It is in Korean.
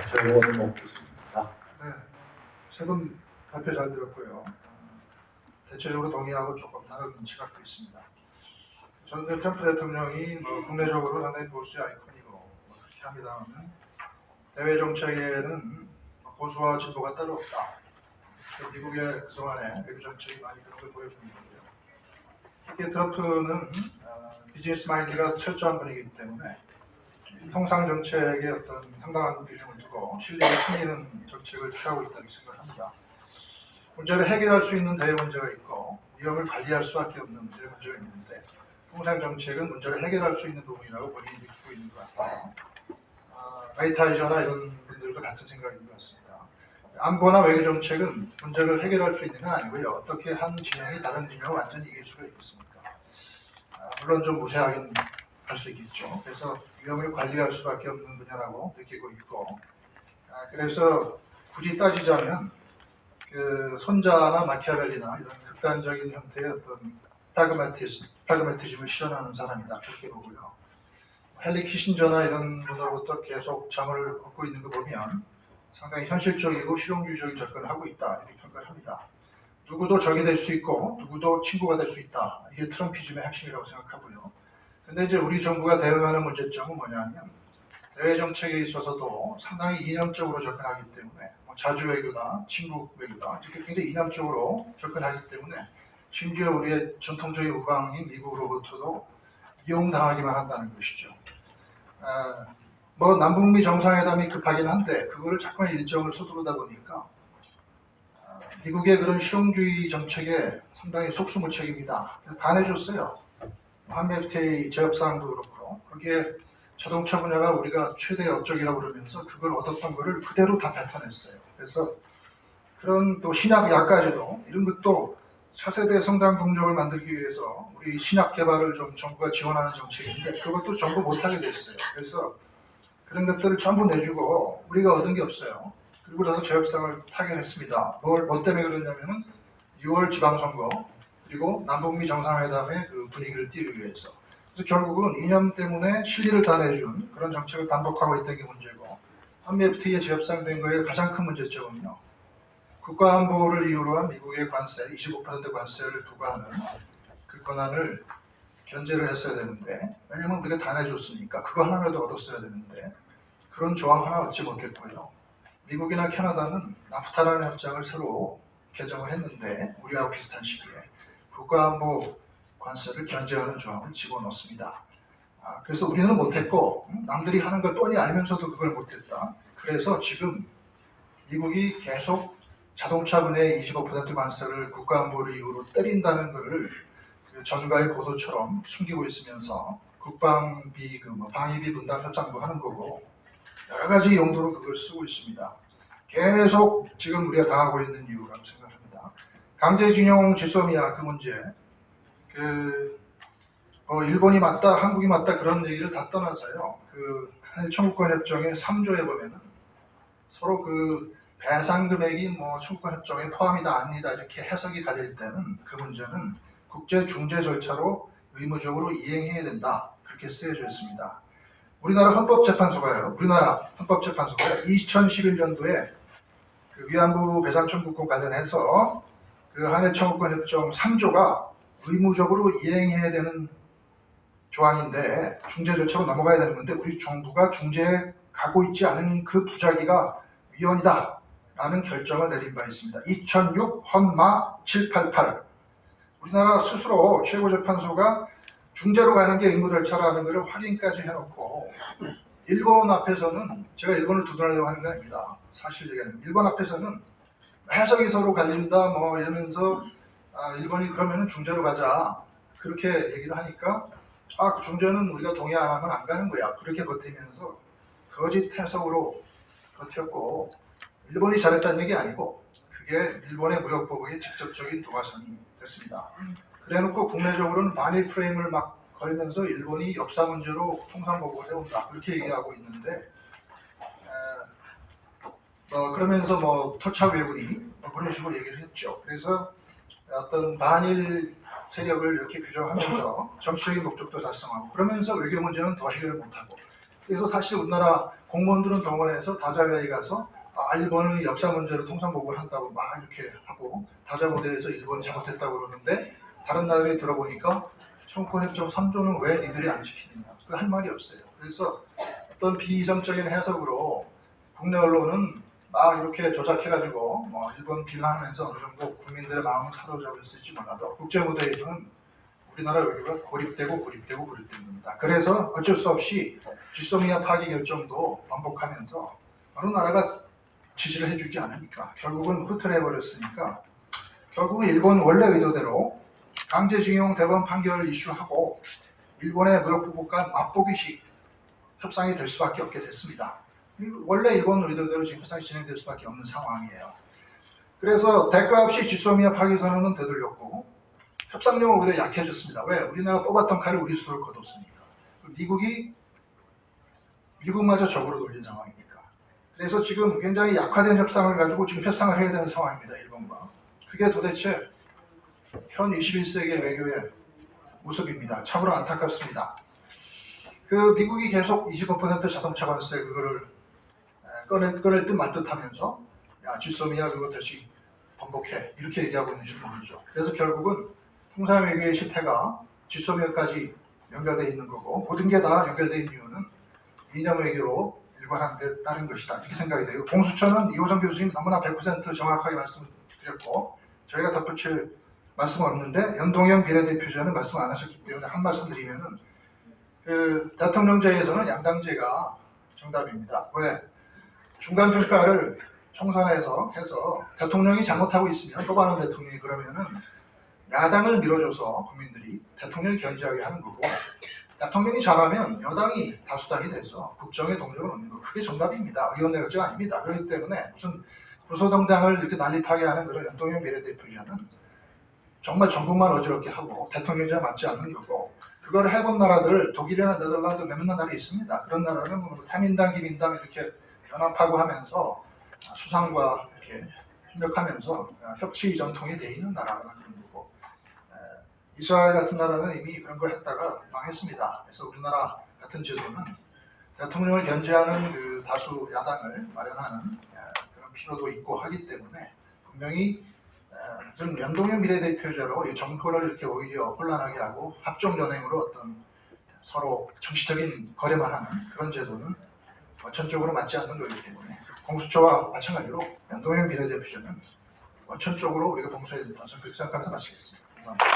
최원목 교수입니다. 네, 세 분 발표 잘 들었고요. 대체적으로 동의하고 조금 다른 시각도 있습니다. 저는 트럼프 대통령이 국내적으로 상당히 보수의 아이콘이고 그렇게 합니다만 대외 정책에는 보수와 진보가 따로 없다. 미국의 그동안의 외교 정책이 많이 그런 걸 보여주는 거고요. 특히 트럼프는 비즈니스 마인드가 철저한 분이기 때문에 통상 정책에 어떤 상당한 비중을 두고 신뢰를 챙기는 정책을 취하고 있다고 생각합니다. 문제를 해결할 수 있는 대외 문제가 있고 위험을 관리할 수밖에 없는 대외 문제가 있는데 통상 정책은 문제를 해결할 수 있는 부분이라고 본인이 느끼고 있는 것 같아요. 라이타이저나 이런 분들도 같은 생각인 것 같습니다. 안보나 외교 정책은 문제를 해결할 수 있는 건 아니고요. 어떻게 한 진영이 다른 진영을 완전히 이길 수가 있겠습니까? 물론 좀 무시하긴 할 수 있겠죠. 그래서 위험을 관리할 수밖에 없는 분야라고 느끼고 있고, 그래서 굳이 따지자면 그 손자나 마키아벨리나 이런 극단적인 형태의 어떤 프라그마티즘을 실현하는 사람이다 그렇게 보고요. 헨리 키신저나 이런 분으로부터 계속 잠을 얻고 있는 거 보면 상당히 현실적이고 실용주의적인 접근을 하고 있다 이렇게 평가를 합니다. 누구도 적이 될 수 있고 누구도 친구가 될 수 있다. 이게 트럼피즘의 핵심이라고 생각하고요. 근데 이제 우리 정부가 대응하는 문제점은 뭐냐면 대외 정책에 있어서도 상당히 이념적으로 접근하기 때문에 자주 외교다, 친국 외교다 이렇게 굉장히 이념적으로 접근하기 때문에 심지어 우리의 전통적인 우방인 미국으로부터도 이용당하기만 한다는 것이죠. 남북미 정상회담이 급하긴 한데 그거를 자꾸만 일정을 서두르다 보니까 미국의 그런 실용주의 정책에 상당히 속수무책입니다. 다 내줬어요. 한미 FTA 재협상도 그렇고 거기에 자동차 분야가 우리가 최대 업적이라고 그러면서 그걸 얻었던 거를 그대로 다 뱉어냈어요. 그래서 그런 또 신약 약까지도 이런 것도 차세대 성장 동력을 만들기 위해서 우리 신약 개발을 좀 정부가 지원하는 정책인데 그것도 전부 못하게 됐어요. 그래서 그런 것들을 전부 내주고 우리가 얻은 게 없어요. 그리고 나서 재협상을 타결했습니다. 뭐 때문에 그러냐면은 6월 지방선거 그리고 남북미 정상회담의 그 분위기를 띄우기 위해서. 그래서 결국은 이념 때문에 실리를 다 내준 그런 정책을 반복하고 있다는 게 문제고 한미 FTA에 재협상된 거의 가장 큰 문제점은요. 국가안보를 이유로 한 미국의 관세, 25% 관세를 부과하는 그 권한을 견제를 했어야 되는데 왜냐면 우리가 다 내줬으니까 그거 하나라도 얻었어야 되는데 그런 조항 하나 얻지 못했고요. 미국이나 캐나다는 나프타라는 협정을 새로 개정을 했는데 우리하고 비슷한 시기에 국가안보 관세를 견제하는 조항을 집어넣습니다. 그래서 우리는 못했고 남들이 하는 걸 뻔히 알면서도 그걸 못했다. 그래서 지금 미국이 계속 자동차 분야의 25% 관세를 국가안보를 이유로 때린다는 것을 그 전가의 보도처럼 숨기고 있으면서 국방비, 방위비 분담 협상도 하는 거고 여러 가지 용도로 그걸 쓰고 있습니다. 계속 지금 우리가 당하고 있는 이유라고 생각합니다. 강제징용 지소미아 그 문제, 일본이 맞다, 한국이 맞다 그런 얘기를 다 떠나서요. 그 한일 청구권 협정의 3조에 보면은 서로 그 배상 금액이 청구권 협정에 포함이다 아니다 이렇게 해석이 갈릴 때는 그 문제는 국제 중재 절차로 의무적으로 이행해야 된다 그렇게 쓰여져 있습니다. 우리나라 헌법재판소가요. 2011년도에 그 위안부 배상 청구권 관련해서 그 한일 청구권 협정 3조가 의무적으로 이행해야 되는 조항인데 중재 절차로 넘어가야 되는 건데 우리 정부가 중재에 가고 있지 않은 그 부작위가 위헌이다 라는 결정을 내린 바 있습니다. 2006 헌마 788 우리나라 스스로 최고재판소가 중재로 가는 게 의무 절차라는 것을 확인까지 해놓고 일본 앞에서는 제가 일본을 두둔하려고 하는 게 아닙니다. 사실 얘기하는 일본 앞에서는 해석이 서로 갈린다 이러면서 일본이 그러면은 중재로 가자 그렇게 얘기를 하니까 중재는 우리가 동의 안 하면 안 가는 거야 그렇게 버티면서 거짓 해석으로 버텼고 일본이 잘했다는 얘기 아니고 그게 일본의 무역보복의 직접적인 도화선이 됐습니다. 그래놓고 국내적으로는 반일 프레임을 막 걸면서 일본이 역사 문제로 통상보복을 해온다 그렇게 얘기하고 있는데 그러면서 토착 외군이 그런 식으로 얘기를 했죠. 그래서 어떤 반일 세력을 이렇게 규정하면서 정치적인 목적도 달성하고 그러면서 외교 문제는 더 해결을 못하고 그래서 사실 우리나라 공무원들은 동원해서 다자회에 가서 일본의 역사 문제로 통상보고를 한다고 막 이렇게 하고 다자고대에서 일본이 잘못했다고 그러는데 다른 나라들이 들어보니까 청구권협정 3조는 왜 니들이 안 지키느냐 그 할 말이 없어요. 그래서 어떤 비이성적인 해석으로 국내 언론은 막 이렇게 조작해가지고 일본 비난하면서 어느 정도 국민들의 마음을 사로잡았을지 몰라도 국제무대에서는 우리나라 외교가 고립되고 겁니다. 그래서 어쩔 수 없이 지소미아 파기 결정도 반복하면서 어느 나라가 지지를 해주지 않으니까 결국은 후퇴해버렸으니까 결국은 일본 원래 의도대로 강제징용 대법원 판결을 이슈하고 일본의 무역부국과 맛보기식 협상이 될 수밖에 없게 됐습니다. 원래 일본 의도대로 지금 협상이 진행될 수밖에 없는 상황이에요. 그래서 대가 없이 지소미아 파기 선언은 되돌렸고 협상력은 오히려 약해졌습니다. 왜? 우리나라가 뽑았던 칼을 우리 수를 거뒀으니까. 미국마저 적으로 돌린 상황이니까. 그래서 지금 굉장히 약화된 협상을 가지고 지금 협상을 해야 되는 상황입니다. 일본과. 그게 도대체 현 21세기의 외교의 모습입니다. 참으로 안타깝습니다. 미국이 계속 25% 자동차 관세 그거를 꺼낼 듯 말 듯 하면서 야 지소미아 그거 다시 번복해 이렇게 얘기하고 있는 줄 모르죠. 그래서 결국은 통상 외교의 실패가 지소미아까지 연결되어 있는 거고 모든 게 다 연결되어 있는 이유는 이념 외교로 일관한 데 따른 것이다 이렇게 생각이 돼요. 공수처는 이호성 교수님 너무나 100% 정확하게 말씀드렸고 저희가 덧붙일 말씀은 없는데 연동형 비례대표자는 말씀 안 하셨기 때문에 한 말씀 드리면은 대통령제에서는 양당제가 정답입니다. 왜? 중간평가를 총선에서 해서 대통령이 잘못하고 있으면 뽑아놓은 대통령이 그러면은 야당을 밀어줘서 국민들이 대통령을 견제하게 하는 거고 대통령이 잘하면 여당이 다수당이 돼서 국정에 동력을 얻는 거 그게 정답입니다. 의원내각제가 아닙니다. 그렇기 때문에 무슨 구소정당을 이렇게 난립하게 하는 그런 연동형 비례대표제는 정말 정부만 어지럽게 하고 대통령제와 맞지 않는 거고 그걸 해본 나라들 독일이나 네덜란드 몇몇 나라가 있습니다. 그런 나라는 타민당, 기민당 이렇게 연합하고 하면서 수상과 이렇게 협력하면서 협치 전통이 돼 있는 나라가 그런 거고 이스라엘 같은 나라는 이미 그런 걸 했다가 망했습니다. 그래서 우리나라 같은 제도는 대통령을 견제하는 다수 야당을 마련하는 그런 필요도 있고 하기 때문에 분명히 좀 연동형 비례대표제로 정권을 이렇게 오히려 혼란하게 하고 합종 연행으로 어떤 서로 정치적인 거래만 하는 그런 제도는 원천적으로 맞지 않는 거기 때문에 공수처와 마찬가지로 연동형 비례대표제는 원천적으로 우리가 봉쇄해야 된다. 저는 그렇게 생각하면서 마치겠습니다. 감사합니다.